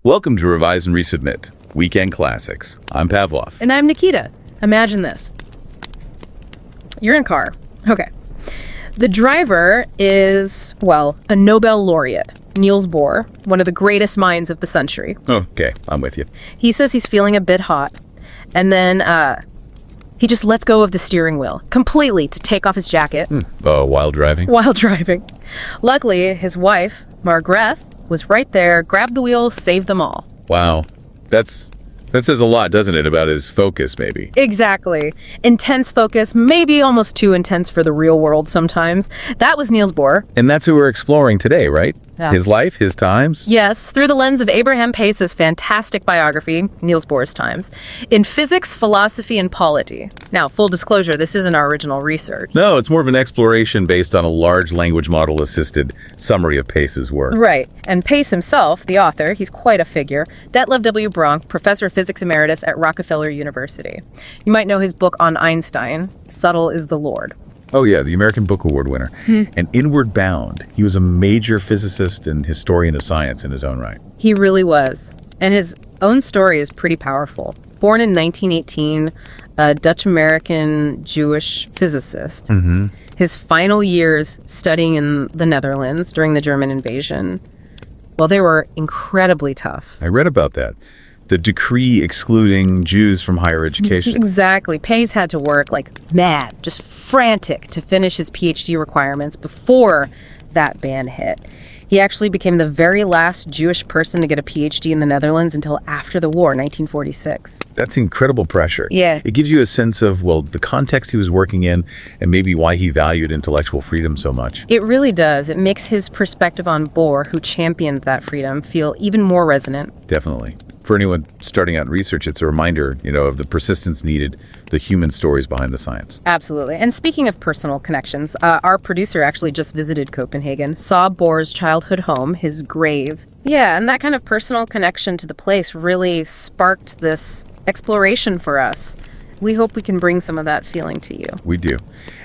Welcome to Revise and Resubmit, Weekend Classics. I'm Pavlov. And I'm Nikita. Imagine this. You're in a car. Okay. The driver is, well, a Nobel laureate, Niels Bohr, one of the greatest minds of the century. Okay, I'm with you. He says he's feeling a bit hot, and then he just lets go of the steering wheel completely to take off his jacket. While driving? While driving. Luckily, his wife, Margaret, was right there, grabbed the wheel, saved them all. Wow. That says a lot, doesn't it, about his focus, maybe? Exactly. Intense focus, maybe almost too intense for the real world sometimes. That was Niels Bohr. And that's who we're exploring today, right? Yeah. His life, his times? Yes, through the lens of Abraham Pais' fantastic biography, Niels Bohr's Times, in Physics, Philosophy, and Polity. Now, full disclosure, this isn't our original research. No, it's more of an exploration based on a large language model-assisted summary of Pace's work. Right. And Pais himself, the author, he's quite a figure. Detlev W. Bronk, professor of physics emeritus at Rockefeller University. You might know his book on Einstein, Subtle is the Lord. Oh yeah, the American Book Award winner. And Inward Bound, he was a major physicist and historian of science in his own right. He really was. And his own story is pretty powerful. Born in 1918, a Dutch-American Jewish physicist. His final years studying in the Netherlands during the German invasion, well, they were incredibly tough. I read about that. The decree excluding Jews from higher education. Exactly. Pais had to work like mad, just frantic to finish his PhD requirements before that ban hit. He actually became the very last Jewish person to get a PhD in the Netherlands until after the war, 1946. That's incredible pressure. Yeah. It gives you a sense of, well, the context he was working in and maybe why he valued intellectual freedom so much. It really does. It makes his perspective on Bohr, who championed that freedom, feel even more resonant. Definitely. For anyone starting out in research, it's a reminder, of the persistence needed, the human stories behind the science. Absolutely. And speaking of personal connections, our producer actually just visited Copenhagen, saw Bohr's childhood home, his grave. Yeah, and that kind of personal connection to the place really sparked this exploration for us. We hope we can bring some of that feeling to you. We do.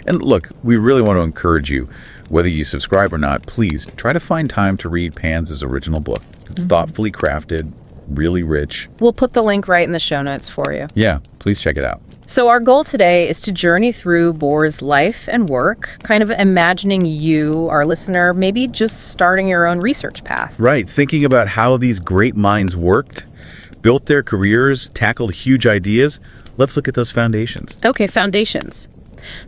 And look, we really want to encourage you, whether you subscribe or not, please try to find time to read Pans' original book. It's thoughtfully crafted, really rich. We'll put the link right in the show notes for you. Yeah, please check it out. So our goal today is to journey through Bohr's life and work, kind of imagining you, our listener, maybe just starting your own research path. Right, thinking about how these great minds worked, built their careers, tackled huge ideas. Let's look at those foundations. Okay, foundations.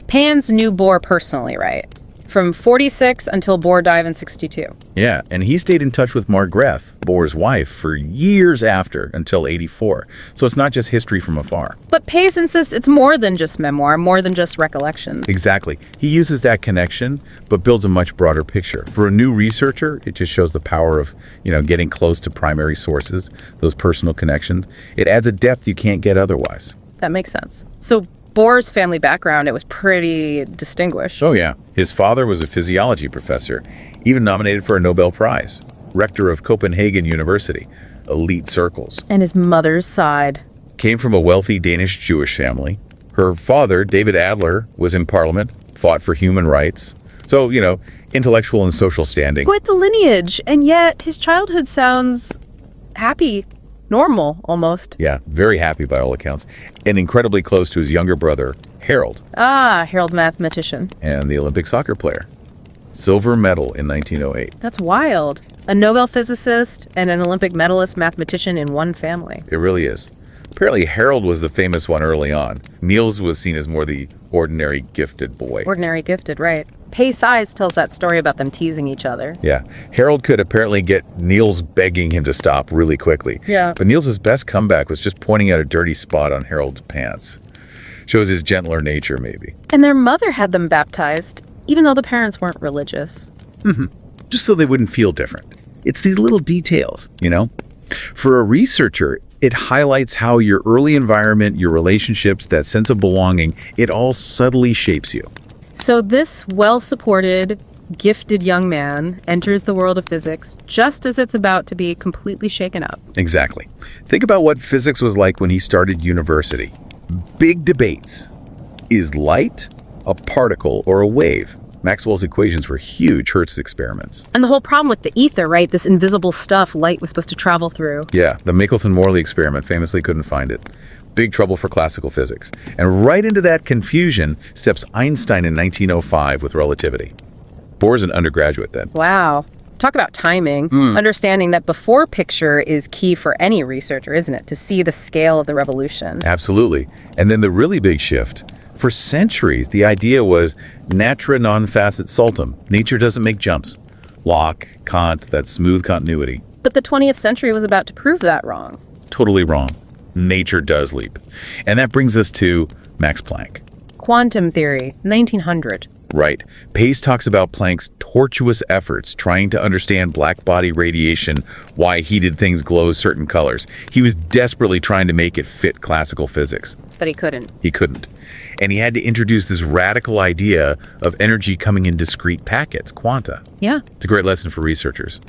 Pans knew Bohr personally, right? From 46 until Bohr died in 62. Yeah, and he stayed in touch with Margaret, Bohr's wife, for years after, until 84. So it's not just history from afar. But Pais insists it's more than just memoir, more than just recollections. Exactly. He uses that connection, but builds a much broader picture. For a new researcher, it just shows the power of, getting close to primary sources, those personal connections. It adds a depth you can't get otherwise. That makes sense. So Bohr's family background, it was pretty distinguished. Oh, yeah. His father was a physiology professor, even nominated for a Nobel Prize, rector of Copenhagen University, elite circles. And his mother's side. Came from a wealthy Danish Jewish family. Her father, David Adler, was in parliament, fought for human rights. So, intellectual and social standing. Quite the lineage, and yet his childhood sounds happy. Normal, almost. Yeah, very happy by all accounts. And incredibly close to his younger brother, Harold. Ah, Harold, mathematician. And the Olympic soccer player. Silver medal in 1908. That's wild. A Nobel physicist and an Olympic medalist mathematician in one family. It really is. Apparently, Harold was the famous one early on. Niels was seen as more the ordinary gifted boy. Ordinary gifted, right. Pais Eyes tells that story about them teasing each other. Yeah. Harold could apparently get Niels begging him to stop really quickly. Yeah. But Niels' best comeback was just pointing out a dirty spot on Harold's pants. Shows his gentler nature, maybe. And their mother had them baptized, even though the parents weren't religious. Just so they wouldn't feel different. It's these little details, For a researcher, it highlights how your early environment, your relationships, that sense of belonging, it all subtly shapes you. So this well-supported, gifted young man enters the world of physics just as it's about to be completely shaken up. Exactly. Think about what physics was like when he started university. Big debates. Is light a particle or a wave? Maxwell's equations were huge Hertz experiments. And the whole problem with the ether, right? This invisible stuff light was supposed to travel through. Yeah, the Michelson-Morley experiment famously couldn't find it. Big trouble for classical physics. And right into that confusion steps Einstein in 1905 with relativity. Bohr's an undergraduate then. Wow. Talk about timing. Understanding that before picture is key for any researcher, isn't it? To see the scale of the revolution. Absolutely. And then the really big shift. For centuries, the idea was natura non facit saltum. Nature doesn't make jumps. Locke, Kant, that smooth continuity. But the 20th century was about to prove that wrong. Totally wrong. Nature does leap. And that brings us to Max Planck. Quantum theory, 1900. Right. Pais talks about Planck's tortuous efforts trying to understand black body radiation, why heated things glow certain colors. He was desperately trying to make it fit classical physics. But he couldn't. He couldn't. And he had to introduce this radical idea of energy coming in discrete packets, quanta. Yeah. It's a great lesson for researchers.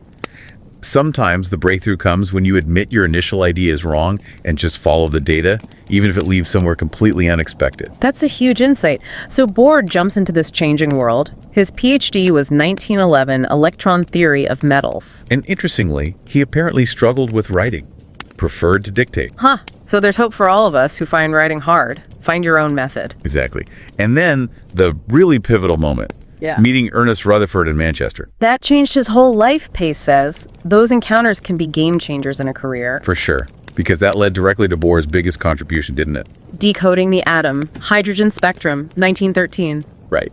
Sometimes the breakthrough comes when you admit your initial idea is wrong and just follow the data, even if it leaves somewhere completely unexpected. That's a huge insight. So Bohr jumps into this changing world. His PhD was 1911, electron theory of metals. And interestingly, he apparently struggled with writing, preferred to dictate. Huh. So there's hope for all of us who find writing hard. Find your own method. Exactly. And then the really pivotal moment. Yeah. Meeting Ernest Rutherford in Manchester. That changed his whole life, Pais says. Those encounters can be game changers in a career. For sure. Because that led directly to Bohr's biggest contribution, didn't it? Decoding the atom. Hydrogen spectrum, 1913. Right.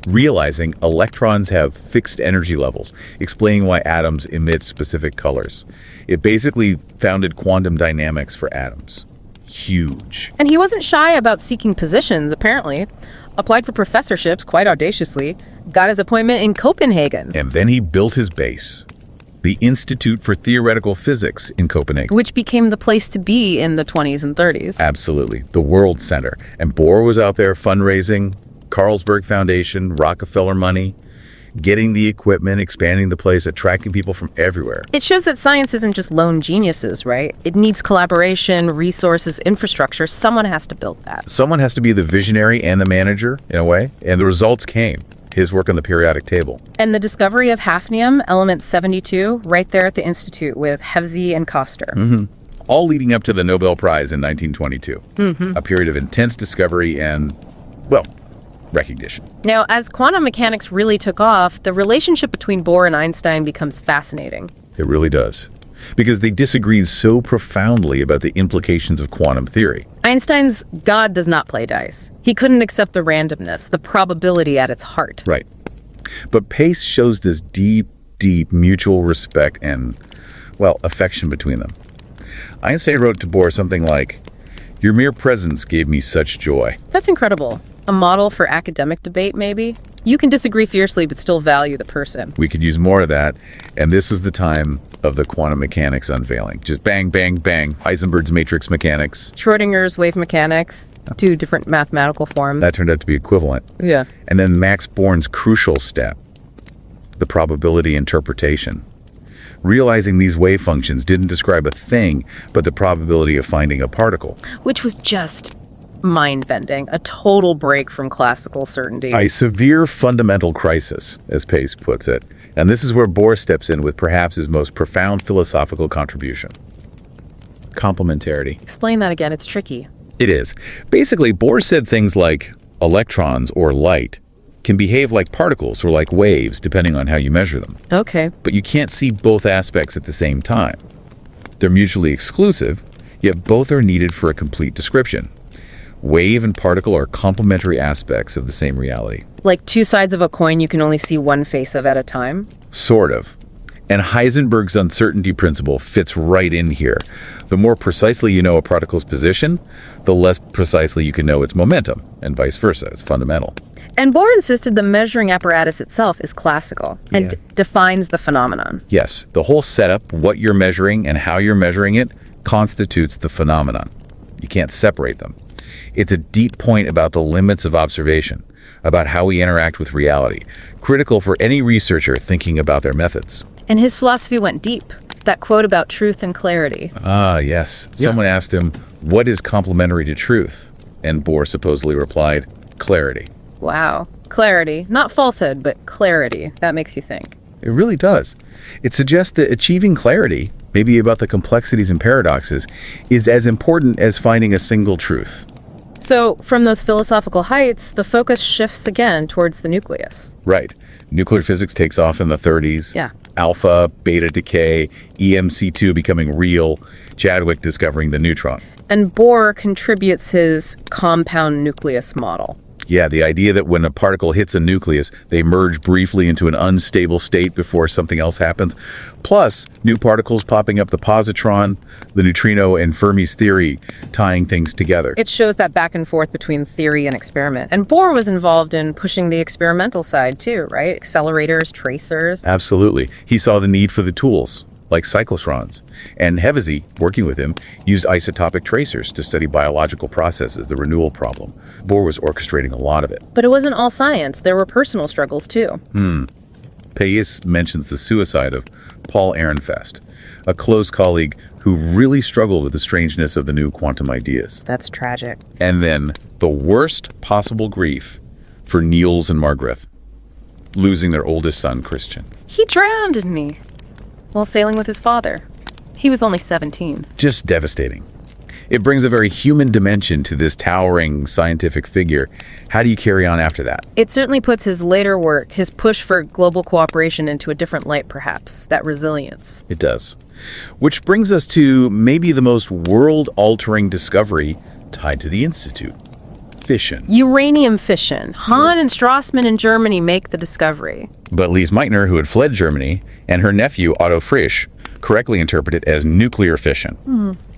Realizing electrons have fixed energy levels, explaining why atoms emit specific colors. It basically founded quantum dynamics for atoms. Huge. And he wasn't shy about seeking positions, apparently. Applied for professorships quite audaciously. Got his appointment in Copenhagen. And then he built his base, the Institute for Theoretical Physics in Copenhagen. Which became the place to be in the 20s and 30s. Absolutely. The World Center. And Bohr was out there fundraising, Carlsberg Foundation, Rockefeller money, getting the equipment, expanding the place, attracting people from everywhere. It shows that science isn't just lone geniuses, right? It needs collaboration, resources, infrastructure. Someone has to build that. Someone has to be the visionary and the manager, in a way. And the results came. His work on the periodic table. And the discovery of hafnium, element 72, right there at the Institute with Hevesy and Koster. All leading up to the Nobel Prize in 1922. A period of intense discovery and, well, recognition. Now, as quantum mechanics really took off, the relationship between Bohr and Einstein becomes fascinating. It really does. Because they disagreed so profoundly about the implications of quantum theory. Einstein's God does not play dice. He couldn't accept the randomness, the probability at its heart. Right. But Pais shows this deep, deep mutual respect and, well, affection between them. Einstein wrote to Bohr something like, "Your mere presence gave me such joy." That's incredible. A model for academic debate, maybe? You can disagree fiercely, but still value the person. We could use more of that, and this was the time of the quantum mechanics unveiling. Just bang, bang, bang. Heisenberg's matrix mechanics. Schrodinger's wave mechanics, two different mathematical forms. That turned out to be equivalent. Yeah. And then Max Born's crucial step, the probability interpretation. Realizing these wave functions didn't describe a thing, but the probability of finding a particle. Which was just mind-bending, a total break from classical certainty. A severe fundamental crisis, as Pais puts it. And this is where Bohr steps in with perhaps his most profound philosophical contribution. Complementarity. Explain that again, it's tricky. It is. Basically, Bohr said things like electrons or light can behave like particles or like waves, depending on how you measure them. Okay. But you can't see both aspects at the same time. They're mutually exclusive, yet both are needed for a complete description. Wave and particle are complementary aspects of the same reality. Like two sides of a coin you can only see one face of at a time? Sort of. And Heisenberg's uncertainty principle fits right in here. The more precisely you know a particle's position, the less precisely you can know its momentum, and vice versa. It's fundamental. And Bohr insisted the measuring apparatus itself is classical and defines the phenomenon. Yes, the whole setup, what you're measuring and how you're measuring it, constitutes the phenomenon. You can't separate them. It's a deep point about the limits of observation, about how we interact with reality, critical for any researcher thinking about their methods. And his philosophy went deep. That quote about truth and clarity. Ah, yes. Someone asked him, what is complementary to truth? And Bohr supposedly replied, clarity. Wow. Clarity. Not falsehood, but clarity. That makes you think. It really does. It suggests that achieving clarity, maybe about the complexities and paradoxes, is as important as finding a single truth. So, from those philosophical heights, the focus shifts again towards the nucleus. Right. Nuclear physics takes off in the 30s. Yeah. Alpha, beta decay, EMC2 becoming real, Chadwick discovering the neutron. And Bohr contributes his compound nucleus model. Yeah, the idea that when a particle hits a nucleus, they merge briefly into an unstable state before something else happens. Plus, new particles popping up, the positron, the neutrino, and Fermi's theory tying things together. It shows that back and forth between theory and experiment. And Bohr was involved in pushing the experimental side too, right? Accelerators, tracers. Absolutely. He saw the need for the tools, like cyclotrons. And Hevesy, working with him, used isotopic tracers to study biological processes, the renewal problem. Bohr was orchestrating a lot of it. But it wasn't all science. There were personal struggles too. Pais mentions the suicide of Paul Ehrenfest, a close colleague who really struggled with the strangeness of the new quantum ideas. That's tragic. And then the worst possible grief for Niels and Margaret, losing their oldest son, Christian. He drowned, didn't he? While sailing with his father. He was only 17. Just devastating. It brings a very human dimension to this towering scientific figure. How do you carry on after that? It certainly puts his later work, his push for global cooperation, into a different light, perhaps. That resilience. It does. Which brings us to maybe the most world-altering discovery tied to the Institute. Fission. Uranium fission. Hahn and Strassmann in Germany make the discovery. But Lise Meitner, who had fled Germany, and her nephew, Otto Frisch, correctly interpret it as nuclear fission.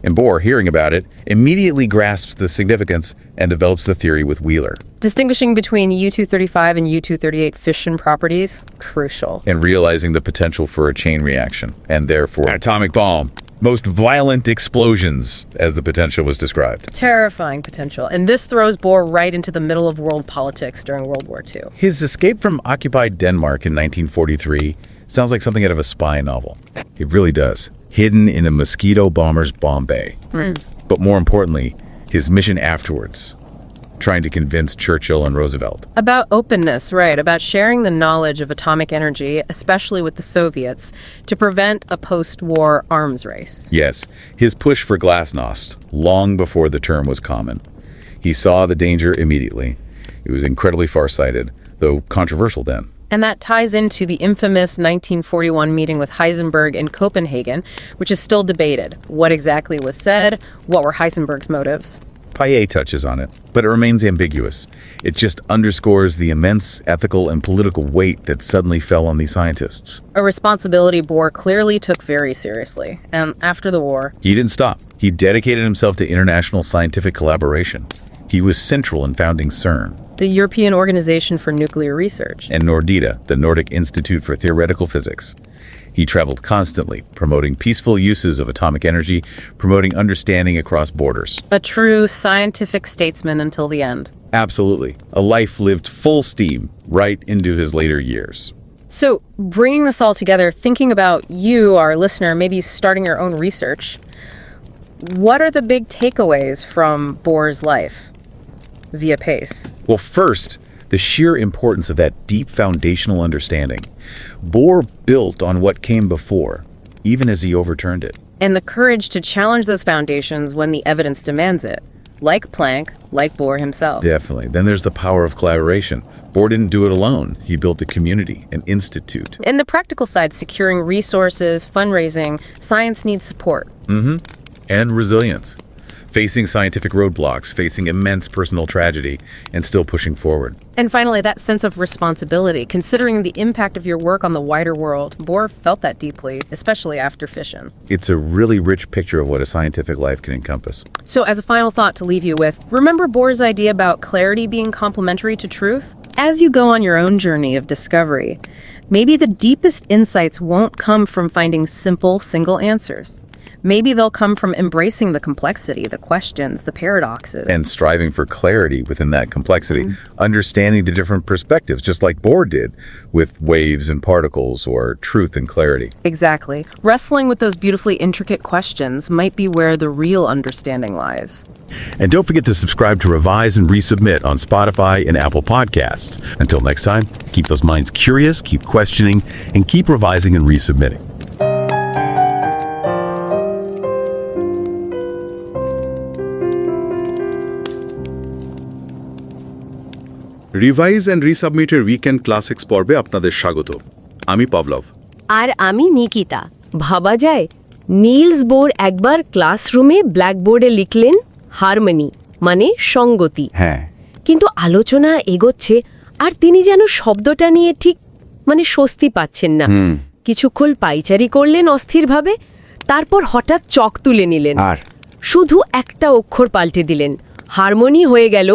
And Bohr, hearing about it, immediately grasps the significance and develops the theory with Wheeler. Distinguishing between U-235 and U-238 fission properties, crucial. And realizing the potential for a chain reaction, and therefore an atomic bomb. Most violent explosions, as the potential was described. Terrifying potential. And this throws Bohr right into the middle of world politics during World War II. His escape from occupied Denmark in 1943 sounds like something out of a spy novel. It really does. Hidden in a mosquito bomber's bomb bay. But more importantly, his mission afterwards, trying to convince Churchill and Roosevelt. About openness, right, about sharing the knowledge of atomic energy, especially with the Soviets, to prevent a post-war arms race. Yes, his push for glasnost, long before the term was common. He saw the danger immediately. It was incredibly far-sighted, though controversial then. And that ties into the infamous 1941 meeting with Heisenberg in Copenhagen, which is still debated. What exactly was said? What were Heisenberg's motives? Pais touches on it, but it remains ambiguous. It just underscores the immense ethical and political weight that suddenly fell on these scientists. A responsibility Bohr clearly took very seriously. And after the war, He didn't stop. He dedicated himself to international scientific collaboration. He was central in founding CERN. the European Organization for Nuclear Research, And Nordita, the Nordic Institute for Theoretical Physics. He traveled constantly, promoting peaceful uses of atomic energy, promoting understanding across borders. a true scientific statesman until the end. Absolutely. A life lived full steam right into his later years. So, bringing this all together, thinking about you, our listener, maybe starting your own research, what are the big takeaways from Bohr's life via Pais? Well, first, the sheer importance of that deep foundational understanding. Bohr built on what came before, even as he overturned it. And the courage to challenge those foundations when the evidence demands it, like Planck, like Bohr himself. Definitely. Then there's the power of collaboration. Bohr didn't do it alone. He built a community, an institute. And the practical side, securing resources, fundraising, science needs support. And resilience. Facing scientific roadblocks, facing immense personal tragedy, and still pushing forward. And finally, that sense of responsibility, considering the impact of your work on the wider world. Bohr felt that deeply, especially after fission. It's a really rich picture of what a scientific life can encompass. So as a final thought to leave you with, remember Bohr's idea about clarity being complementary to truth? As you go on your own journey of discovery, maybe the deepest insights won't come from finding simple, single answers. Maybe they'll come from embracing the complexity, the questions, the paradoxes. And striving for clarity within that complexity, understanding the different perspectives, just like Bohr did with waves and particles or truth and clarity. Exactly. Wrestling with those beautifully intricate questions might be where the real understanding lies. And don't forget to subscribe to Revise and Resubmit on Spotify and Apple Podcasts. Until next time, keep those minds curious, keep questioning, and keep revising and resubmitting. Revise and রিসাবমিটের weekend classics পর্বে আপনাদের স্বাগত। আমি পভলভ। আর আমি নিকিতা। ভাবা যায় Niels bore একবার ক্লাসরুমে ব্ল্যাকবোর্ডে লিখলেন হারমনি মানে সঙ্গতি। হ্যাঁ, কিন্তু আলোচনা এগোচ্ছে আর তিনি যেন শব্দটা নিয়ে ঠিক স্বস্তি পাচ্ছেন না। কিছুক্ষণ পাইচারি করলেন অস্থিরভাবে, তারপর হঠাৎ চক তুলে নিলেন আর শুধু একটা অক্ষর পাল্টে দিলেন। হারমনি হয়ে গেল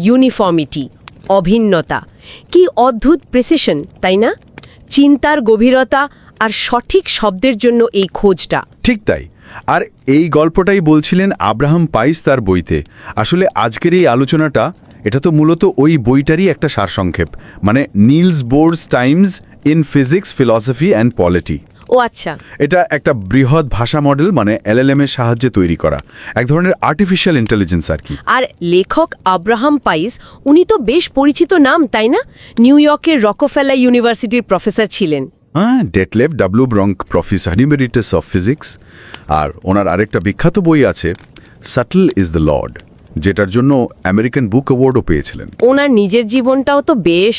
ইউনিফর্মিটি, অভিন্নতা। কি অদ্ভুত প্রেসিশন, তাই না? চিন্তার গভীরতা আর সঠিক শব্দের জন্য এই খোঁজটা। ঠিক তাই। আর এই গল্পটাই বলছিলেন আব্রাহাম পাইস তার বইতে। আসলে আজকের এই আলোচনাটা এটা তো মূলত ওই বইটারই একটা সারসংক্ষেপ, মানে Niels Bohr's times in physics, philosophy and polity. ও আচ্ছা। এটা একটা বৃহৎ ভাষা মডেল, মানে LLM এর সাহায্যে তৈরি করা এক ধরনের আর্টিফিশিয়াল ইন্টেলিজেন্স আর কি। আর লেখক আব্রাহাম পাইস, উনি তো বেশ পরিচিত নাম, তাই না? নিউ ইয়র্কের রকফেলার ইউনিভার্সিটির প্রফেসর ছিলেন। Detlev W Bronk professor emeritus of physics. আর ওনার আরেকটা বিখ্যাত বই আছে, সাটল ইজ দ্য লর্ড, যেটার জন্য আমেরিকান বুক অ্যাওয়ার্ডও পেয়েছিলেন। ওনার নিজের জীবনটাও তো বেশ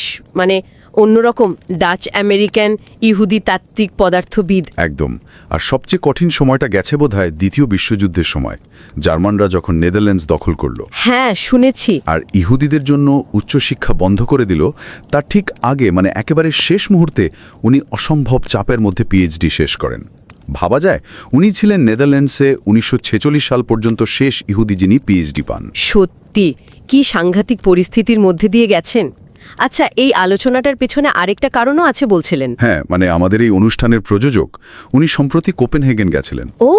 অন্যরকম, ডাচ আমেরিকান ইহুদি তাত্ত্বিক পদার্থবিদ। একদম। আর সবচেয়ে কঠিন সময়টা গেছে বোধহয় দ্বিতীয় বিশ্বযুদ্ধের সময়, জার্মানরা যখন নেদারল্যান্ডস দখল করলো। হ্যাঁ, শুনেছি। আর ইহুদিদের জন্য উচ্চশিক্ষা বন্ধ করে দিল। তার ঠিক আগে, একেবারে শেষ মুহূর্তে উনি অসম্ভব চাপের মধ্যে PhD শেষ করেন। ভাবা যায় উনি ছিলেন নেদারল্যান্ডসে 1946 সাল পর্যন্ত শেষ ইহুদি যিনি PhD পান। সত্যি কি সাংঘাতিক পরিস্থিতির মধ্যে দিয়ে গেছেন। আচ্ছা, এই আলোচনাটার পেছনে আরেকটা কারণও আছে বলছিলেন। হ্যাঁ, আমাদের এই অনুষ্ঠানের প্রযোজক উনি সম্প্রতি কোপেনহেগেন গেছিলেন। ও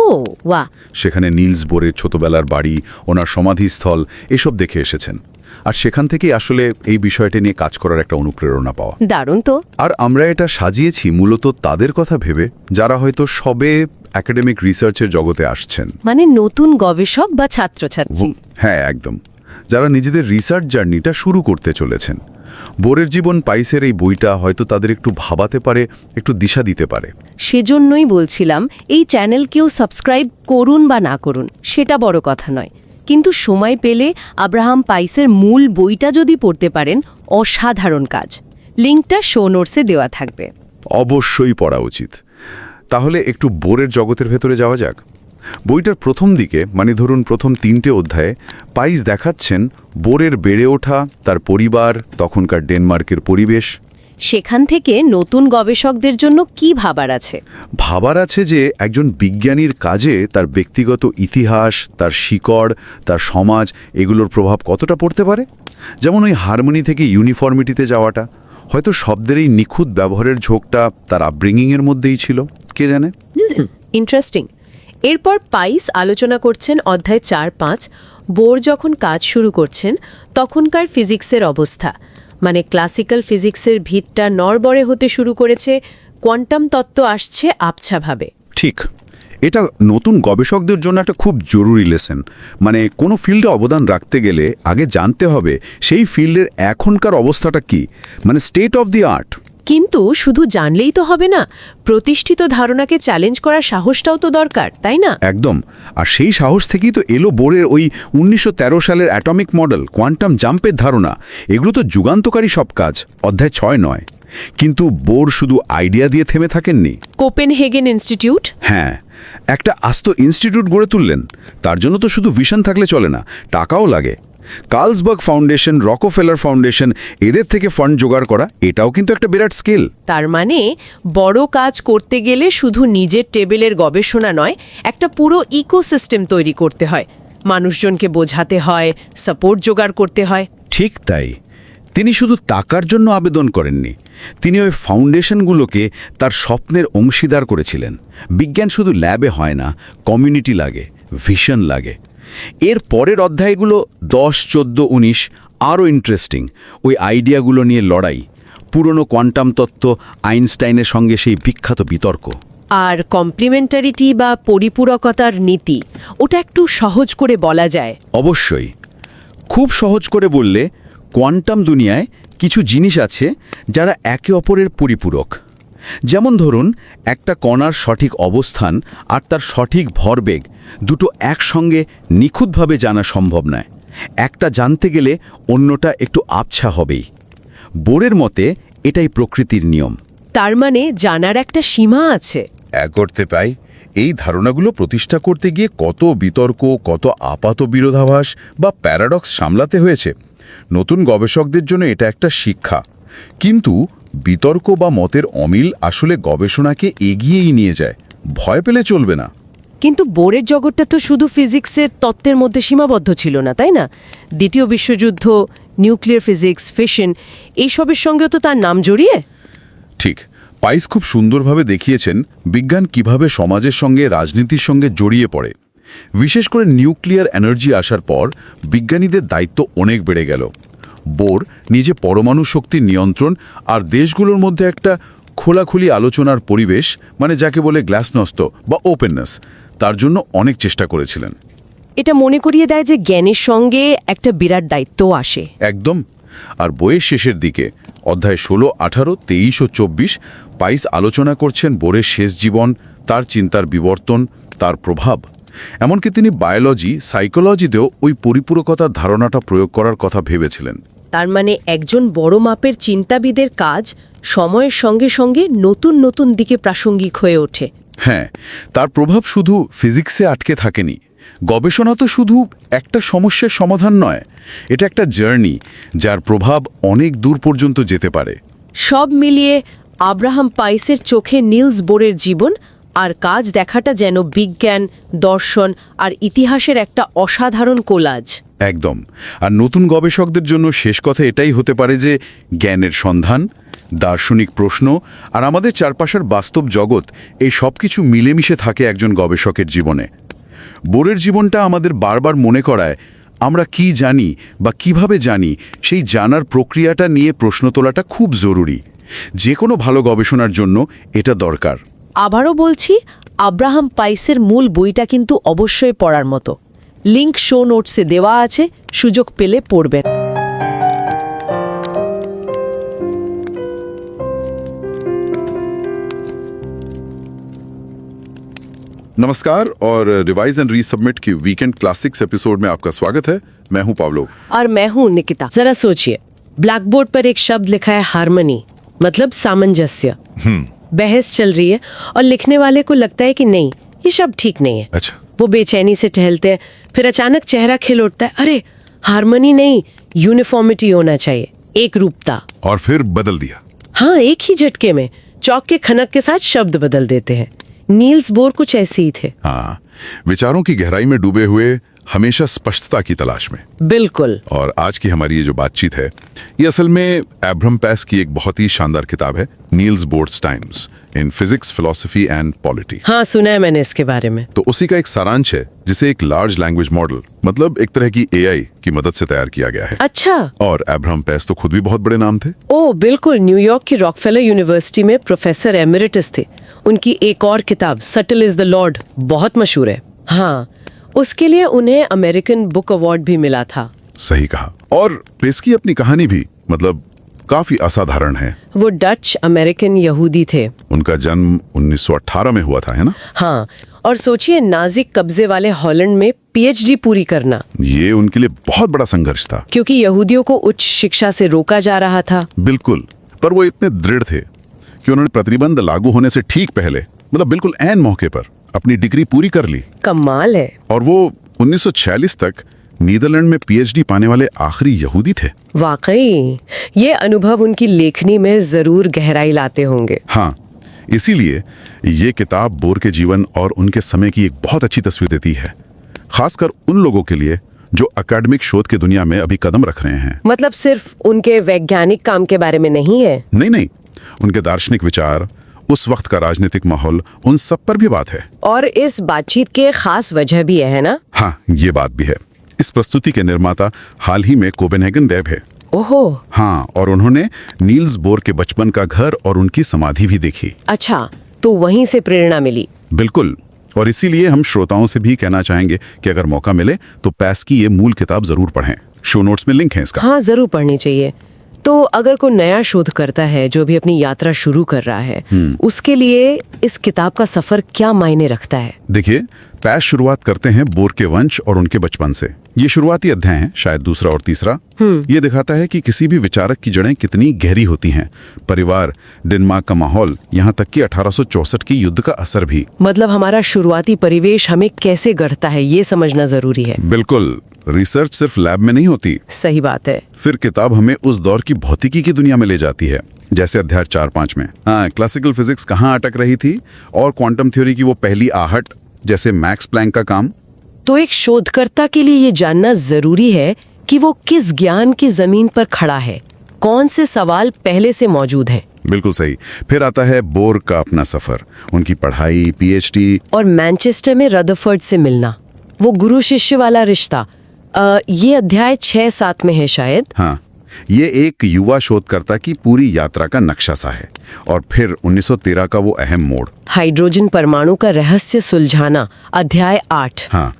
বাহ। সেখানে নিলস বোরের ছোটবেলার বাড়ি, ওনার সমাধিস্থল এসব দেখে এসেছেন। আর সেখান থেকেই আসলে এই বিষয়টা নিয়ে কাজ করার একটা অনুপ্রেরণা পাওয়া। দারুণ তো। আর আমরা এটা সাজিয়েছি মূলত তাদের কথা ভেবে যারা হয়তো সবে একাডেমিক রিসার্চের জগতে আসছেন, নতুন গবেষক বা ছাত্রছাত্রী। হ্যাঁ একদম, যারা নিজেদের রিসার্চ জার্নিটা শুরু করতে চলেছেন। বোরের জীবন পাইসের এই বইটা হয়তো তাদের একটু ভাবাতে পারে, একটু দিশা দিতে পারে। সেজন্যই বলছিলাম, এই চ্যানেলকেও সাবস্ক্রাইব করুন বা না করুন সেটা বড় কথা নয়, কিন্তু সময় পেলে আব্রাহাম পাইসের মূল বইটা যদি পড়তে পারেন, অসাধারণ কাজ। লিঙ্কটা শো নোটসে দেওয়া থাকবে। অবশ্যই পড়া উচিত। তাহলে একটু বোরের জগতের ভেতরে যাওয়া যাক। বইটার প্রথম দিকে, ধরুন প্রথম 3টে অধ্যায়ে, পাইস দেখাচ্ছেন বোরের বেড়ে ওঠা, তার পরিবার, তখনকার ডেনমার্কের পরিবেশ। সেখান থেকে নতুন গবেষকদের জন্য কি ভাবার আছে? ভাবার আছে যে একজন বিজ্ঞানীর কাজে তার ব্যক্তিগত ইতিহাস, তার শিকড়, তার সমাজ, এগুলোর প্রভাব কতটা পড়তে পারে। যেমন ওই হারমোনি থেকে ইউনিফর্মিটিতে যাওয়াটা, হয়তো শব্দের এই নিখুঁত ব্যবহারের ঝোঁকটা তার আপব্রিঙিংয়ের মধ্যেই ছিল, কে জানে। ইন্টারেস্টিং। এরপর পাইস আলোচনা করছেন অধ্যায় 4-5, বোর যখন কাজ শুরু করছেন তখনকার ফিজিক্সের অবস্থা, ক্লাসিক্যাল ফিজিক্সের ভিতটা নড়বড়ে হতে শুরু করেছে, কোয়ান্টাম তত্ত্ব আসছে আবছাভাবে। ঠিক, এটা নতুন গবেষকদের জন্য একটা খুব জরুরি লেসন। কোনো ফিল্ডে অবদান রাখতে গেলে আগে জানতে হবে সেই ফিল্ডের এখনকার অবস্থাটা কি, স্টেট অফ দি আর্ট। কিন্তু শুধু জানলেই তো হবে না, প্রতিষ্ঠিত ধারণাকে চ্যালেঞ্জ করার সাহসটাও তো দরকার, তাই না? একদম। আর সেই সাহস থেকেই তো এলো বোরের ওই 1913 সালের অ্যাটমিক মডেল, কোয়ান্টাম জাম্পের ধারণা। এগুলো তো যুগান্তকারী সব কাজ, অধ্যায় 6 নয়। কিন্তু বোর শুধু আইডিয়া দিয়ে থেমে থাকেননি। কোপেনহেগেন ইনস্টিটিউট, হ্যাঁ, একটা আস্ত ইনস্টিটিউট গড়ে তুললেন। তার জন্য তো শুধু ভিশন থাকলে চলে না, টাকাও লাগে। কার্লসবার্গ ফাউন্ডেশন, রকফেলার ফাউন্ডেশন, এদের থেকে ফান্ড জোগাড় করা, এটাও কিন্তু একটা বিরাট স্কেল। তার বড় কাজ করতে গেলে শুধু নিজের টেবিলের গবেষণা নয়, একটা পুরো ইকোসিস্টেম তৈরি করতে হয়, মানুষজনকে বোঝাতে হয়, সাপোর্ট জোগাড় করতে হয়। ঠিক তাই। তিনি শুধু টাকার জন্য আবেদন করেননি, তিনি ওই ফাউন্ডেশনগুলোকে তার স্বপ্নের অংশীদার করেছিলেন। বিজ্ঞান শুধু ল্যাবে হয় না, কমিউনিটি লাগে, ভিশন লাগে। এর পরের অধ্যায়গুলো 10, 14, 19 আরও ইন্টারেস্টিং। ওই আইডিয়াগুলো নিয়ে লড়াই, পুরনো কোয়ান্টাম তত্ত্ব, আইনস্টাইনের সঙ্গে সেই বিখ্যাত বিতর্ক। আর কমপ্লিমেন্টারিটি বা পরিপূরকতার নীতি, ওটা একটু সহজ করে বলা যায়? অবশ্যই। খুব সহজ করে বললে, কোয়ান্টাম দুনিয়ায় কিছু জিনিস আছে যারা একে অপরের পরিপূরক। যেমন ধরুন, একটা কণার সঠিক অবস্থান আর তার সঠিক ভরবেগ দুটো একসঙ্গে নিখুঁতভাবে জানা সম্ভব নয়। একটা জানতে গেলে অন্যটা একটু আবছা হবেই। বোরের মতে এটাই প্রকৃতির নিয়ম। তার মানে জানার একটা সীমা আছে। করতে পাই। এই ধারণাগুলো প্রতিষ্ঠা করতে গিয়ে কত বিতর্ক, কত আপাত বিরোধাভাস বা প্যারাডক্স সামলাতে হয়েছে। নতুন গবেষকদের জন্য এটা একটা শিক্ষা। কিন্তু বিতর্ক বা মতের অমিল আসলে গবেষণাকে এগিয়েই নিয়ে যায়। ভয় পেলে চলবে না। কিন্তু বোরের জগৎটা তো শুধু ফিজিক্সের তত্ত্বের মধ্যে সীমাবদ্ধ ছিল না, তাই না? দ্বিতীয় বিশ্বযুদ্ধ, নিউক্লিয়ার ফিজিক্স, ফিশন, এইসবের সঙ্গেও তো তার নাম জড়িয়ে। ঠিক। পাইস খুব সুন্দরভাবে দেখিয়েছেন বিজ্ঞান কিভাবে সমাজের সঙ্গে, রাজনীতির সঙ্গে জড়িয়ে পড়ে। বিশেষ করে নিউক্লিয়ার এনার্জি আসার পর বিজ্ঞানীদের দায়িত্ব অনেক বেড়ে গেল। বোর নিজে পরমাণু শক্তির নিয়ন্ত্রণ আর দেশগুলোর মধ্যে একটা খোলাখুলি আলোচনার পরিবেশ, মানে যাকে বলে গ্লাসনস্ত বা ওপেননেস, তার জন্য অনেক চেষ্টা করেছিলেন। এটা মনে করিয়ে দেয় যে জ্ঞানের সঙ্গে একটা বিরাট দায়িত্বও আসে। একদম। আর বইয়ের শেষের দিকে অধ্যায় 16, 18, 23 ও 24 পাইস আলোচনা করছেন বোরের শেষ জীবন, তার চিন্তার বিবর্তন, তার প্রভাব। এমনকি তিনি বায়োলজি, সাইকোলজিতেও ওই পরিপূরকতার ধারণাটা প্রয়োগ করার কথা ভেবেছিলেন। তার মানে একজন বড় মাপের চিন্তাবিদের কাজ সময়ের সঙ্গে সঙ্গে নতুন নতুন দিকে প্রাসঙ্গিক হয়ে ওঠে। হ্যাঁ, তার প্রভাব শুধু ফিজিক্সে আটকে থাকেনি। গবেষণা তো শুধু একটা সমস্যার সমাধান নয়, এটা একটা জার্নি যার প্রভাব অনেক দূর পর্যন্ত যেতে পারে। সব মিলিয়ে আব্রাহাম পাইসের চোখে নিলস বোরের জীবন আর কাজ দেখাটা যেন বিজ্ঞান, দর্শন আর ইতিহাসের একটা অসাধারণ কোলাজ। একদম। আর নতুন গবেষকদের জন্য শেষ কথা এটাই হতে পারে যে জ্ঞানের সন্ধান, দার্শনিক প্রশ্ন আর আমাদের চারপাশের বাস্তব জগৎ, এই সব কিছু মিলেমিশে থাকে একজন গবেষকের জীবনে। বোরের জীবনটা আমাদের বারবার মনে করায় আমরা কি জানি বা কিভাবে জানি, সেই জানার প্রক্রিয়াটা নিয়ে প্রশ্ন তোলাটা খুব জরুরি। যে কোনো ভালো গবেষণার জন্য এটা দরকার। আবারও বলছি, আব্রাহাম পাইসের মূল বইটা কিন্তু অবশ্যই পড়ার মতো। লিংক শো নোটসে দেওয়া আছে, সুযোগ পেলে পড়বেন। नमस्कार और रिवाइज एंड रीसबमिट की वीकेंड क्लासिक्स एपिसोड में आपका स्वागत है। मैं हूं पावलो और मैं हूं निकिता। जरा सोचिए, ब्लैकबोर्ड पर एक शब्द लिखा है हार्मनी, मतलब सामंजस्य। बहस चल रही है और लिखने वाले को लगता है कि नहीं, ये शब्द ठीक नहीं है। अच्छा। वो बेचैनी से टहलते हैं, फिर अचानक चेहरा खिल उठता है, अरे हार्मनी नहीं, यूनिफॉर्मिटी होना चाहिए, एक रूपता। और फिर बदल दिया। हाँ, एक ही झटके में चौक के खनक के साथ शब्द बदल देते हैं। नील्स बोर कुछ ऐसे ही थे। हाँ, विचारों की गहराई में डूबे हुए, हमेशा स्पष्टता की तलाश में। बिल्कुल। और आज की हमारी ये जो बातचीत है, ये असल में एब्राहम पैस की एक बहुत ही शानदार किताब है, Niels Bohr's times in physics, philosophy and polity. हाँ, सुना है मैंने इसके बारे में। तो उसी का एक सारांश है, जिसे एक लार्ज लैंग्वेज मॉडल, मतलब एक तरह की एआई की मदद से तैयार किया गया है। अच्छा। और एब्राहम पैस तो खुद भी बहुत बड़े नाम थे। ओह बिल्कुल, न्यूयॉर्क की रॉकफेलर यूनिवर्सिटी में प्रोफेसर एमिरेटस थे। उनकी एक और किताब सटल इज द लॉर्ड बहुत मशहूर है। हाँ, उसके लिए उन्हें अमेरिकन बुक अवार्ड भी मिला था। सही कहा। और पेस की अपनी कहानी भी मतलब काफी असाधारण है। वो डच अमेरिकन यहूदी थे। उनका जन्म 1918 में हुआ था, है ना? हाँ, और सोचिए, नाजिक कब्जे वाले हॉलैंड में पीएचडी पूरी करना, ये उनके लिए बहुत बड़ा संघर्ष था, क्योंकि यहूदियों को उच्च शिक्षा से रोका जा रहा था। बिल्कुल। पर वो इतने दृढ़ थे कि उन्होंने प्रतिबंध लागू होने से ठीक पहले, मतलब बिल्कुल ऐन मौके पर, अपनी डिग्री पूरी कर ली। कमाल है। और वो 1946 तक नीदरलैंड में पीएचडी पाने वाले आखिरी यहूदी थे। वाकई ये अनुभव उनकी लेखनी में जरूर गहराई लाते होंगे। हाँ, इसीलिए ये किताब बोर के जीवन और उनके समय की एक बहुत अच्छी तस्वीर देती है, खासकर उन लोगों के लिए जो अकेडमिक शोध की दुनिया में अभी कदम रख रहे हैं। मतलब सिर्फ उनके वैज्ञानिक काम के बारे में नहीं है? नहीं, उनके दार्शनिक विचार, उस वक्त का राजनीतिक माहौल, उन सब पर भी बात है। और इस बातचीत के खास वजह भी है ना? हाँ, ये बात भी है। इस प्रस्तुति के निर्माता हाल ही में कोपेनहेगन गए हैं। ओहो। हाँ, और उन्होंने नील्स बोर के बचपन का घर और उनकी समाधि भी देखी। अच्छा, तो वहीं से प्रेरणा मिली। बिल्कुल, और इसीलिए हम श्रोताओं से भी कहना चाहेंगे कि अगर मौका मिले तो पैस की ये मूल किताब जरूर पढ़ें। शो नोट्स में लिंक है इसका। हाँ, जरूर पढ़नी चाहिए। तो अगर कोई नया शोध करता है जो भी अपनी यात्रा शुरू कर रहा है, उसके लिए इस किताब का सफर क्या मायने रखता है? देखिए, पैस शुरुआत करते हैं बोर के वंश और उनके बचपन से। ये शुरुआती अध्याय हैं, शायद दूसरा और तीसरा। ये दिखाता है कि किसी भी विचारक की जड़ें कितनी गहरी होती हैं। परिवार, डेनमार्क का माहौल, यहाँ तक कि 1864 की युद्ध का असर भी। मतलब हमारा शुरुआती परिवेश हमें कैसे गढ़ता है, ये समझना जरूरी है। बिल्कुल, रिसर्च सिर्फ लैब में नहीं होती। सही बात है। फिर किताब हमें उस दौर की भौतिकी की दुनिया में ले जाती है, जैसे अध्याय 4-5 में क्लासिकल फिजिक्स कहाँ अटक रही थी और क्वांटम थ्योरी की वो पहली आहट, जैसे मैक्स प्लैंक का काम। तो एक शोधकर्ता के लिए ये जानना जरूरी है कि वो किस ज्ञान की जमीन पर खड़ा है, कौन से सवाल पहले से मौजूद हैं। बिल्कुल सही। फिर आता है बोर का अपना सफर, उनकी पढ़ाई, पीएचडी और मैनचेस्टर में रदरफोर्ड से मिलना, वो गुरु शिष्य वाला रिश्ता। ये अध्याय 6-7 में है शायद। हाँ, ये एक युवा शोधकर्ता की पूरी यात्रा का नक्शा सा है। और फिर 1913 का वो अहम मोड़, हाइड्रोजन परमाणु का रहस्य सुलझाना, अध्याय 8। हाँ,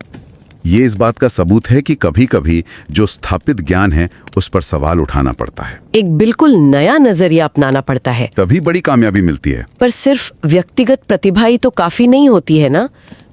ये इस बात का सबूत है कि कभी-कभी जो स्थापित ज्ञान है उस पर सवाल उठाना पड़ता है, एक बिल्कुल नया नजरिया अपनाना पड़ता है। तभी बड़ी कामयाबी मिलती है। पर सिर्फ व्यक्तिगत प्रतिभा ही तो काफी नहीं होती है ना।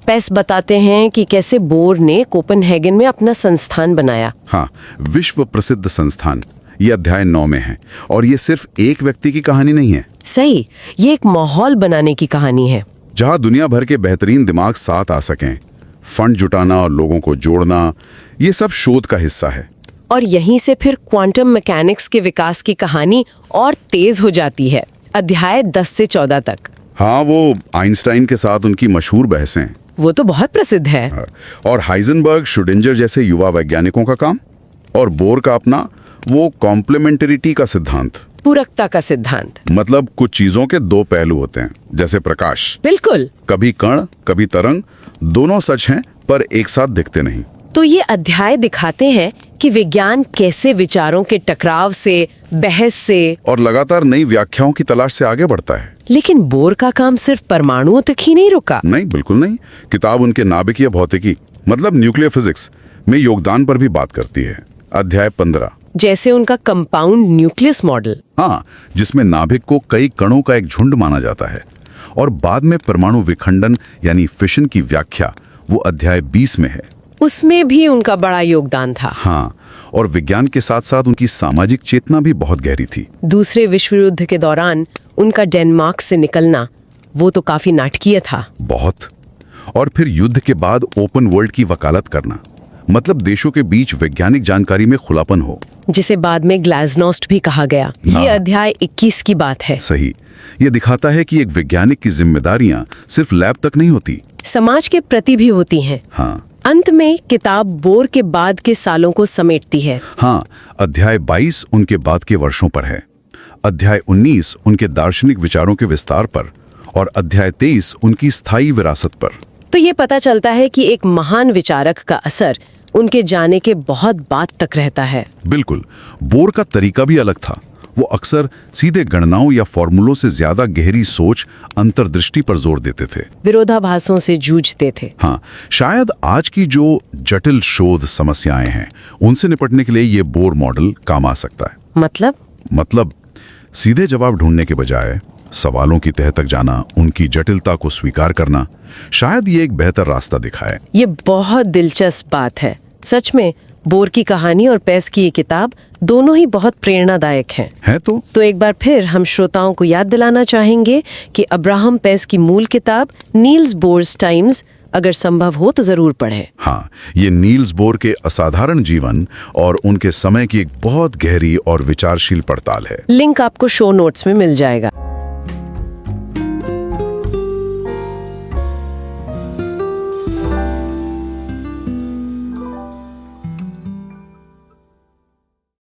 पैस बताते हैं कि कैसे बोर ने कोपेनहेगन में अपना संस्थान बनाया। हाँ, विश्व प्रसिद्ध संस्थान। ये अध्याय 9 में है। और ये सिर्फ एक व्यक्ति की कहानी नहीं है। सही, ये एक माहौल बनाने की कहानी है जहाँ दुनिया भर के बेहतरीन दिमाग साथ आ सकें। फंड जुटाना और लोगों को जोड़ना, ये सब शोध का हिस्सा है। और यहीं से फिर क्वांटम मैकेनिक्स के विकास की कहानी और तेज हो जाती है, अध्याय 10 से 14 तक। हाँ, वो आइंस्टाइन के साथ उनकी मशहूर बहसें, वो तो बहुत प्रसिद्ध है। और हाइजेनबर्ग, श्रोडिंगर जैसे युवा वैज्ञानिकों का काम। और बोर का अपना वो कॉम्प्लीमेंटरिटी का सिद्धांत, पूरकता का सिद्धांत। मतलब कुछ चीजों के दो पहलू होते हैं, जैसे प्रकाश। बिल्कुल। कभी कण, कभी तरंग, दोनों सच हैं पर एक साथ दिखते नहीं। तो ये अध्याय दिखाते हैं कि विज्ञान कैसे विचारों के टकराव से, बहस से और लगातार नई व्याख्याओं की तलाश से आगे बढ़ता है। लेकिन बोर का काम सिर्फ परमाणुओं तक ही नहीं रुका। नहीं, बिल्कुल नहीं। किताब उनके नाभिकीय भौतिकी, मतलब न्यूक्लियर फिजिक्स में योगदान पर भी बात करती है। अध्याय 15, जैसे उनका कंपाउंड न्यूक्लियस मॉडल। हाँ, जिसमें नाभिक को कई कणों का एक झुंड माना जाता है। और बाद में परमाणु विखंडन यानी फिशन की व्याख्या, वो अध्याय 20 में है। उसमें भी उनका बड़ा योगदान था। हाँ, और विज्ञान के साथ साथ उनकी सामाजिक चेतना भी बहुत गहरी थी। दूसरे विश्व युद्ध के दौरान उनका डेनमार्क से निकलना, वो तो काफी नाटकीय था। बहुत। और फिर युद्ध के बाद ओपन वर्ल्ड की वकालत करना, मतलब देशों के बीच वैज्ञानिक जानकारी में खुलापन हो, जिसे बाद में ग्लासनोस्ट भी कहा गया। ये अध्याय 21 की बात है। सही। ये दिखाता है कि एक वैज्ञानिक की जिम्मेदारियां सिर्फ लैब तक नहीं होती, समाज के प्रति भी होती हैं। हाँ। अंत में किताब बोर के बाद के सालों को समेटती है। हाँ, अध्याय 22 उनके बाद के वर्षों पर है। अध्याय 19 उनके दार्शनिक विचारों के विस्तार पर और अध्याय 23 उनकी स्थायी विरासत पर। तो ये पता चलता है कि एक महान विचारक का असर उनके जाने के बहुत बाद तक रहता है। बिल्कुल। बोर का तरीका भी अलग था। वो अक्सर सीधे गणनाओं या फॉर्मूलों से ज्यादा गहरी सोच, अंतर्दृष्टि पर जोर देते थे, विरोधाभासों से जूझते थे। हाँ, शायद आज की जो जटिल शोध समस्याएं हैं उनसे निपटने के लिए ये बोर मॉडल काम आ सकता है। मतलब सीधे जवाब ढूंढने के बजाय सवालों की तह तक जाना, उनकी जटिलता को स्वीकार करना, शायद ये एक बेहतर रास्ता दिखाए। ये बहुत दिलचस्प बात है। सच में बोर की कहानी और पैस की ये किताब दोनों ही बहुत प्रेरणादायक हैं। है तो एक बार फिर हम श्रोताओं को याद दिलाना चाहेंगे कि अब्राहम पैस की मूल किताब नील्स बोर्स टाइम्स अगर संभव हो तो जरूर पढ़ें। हाँ, ये नील्स बोर के असाधारण जीवन और उनके समय की एक बहुत गहरी और विचारशील पड़ताल है। लिंक आपको शो नोट्स में मिल जाएगा।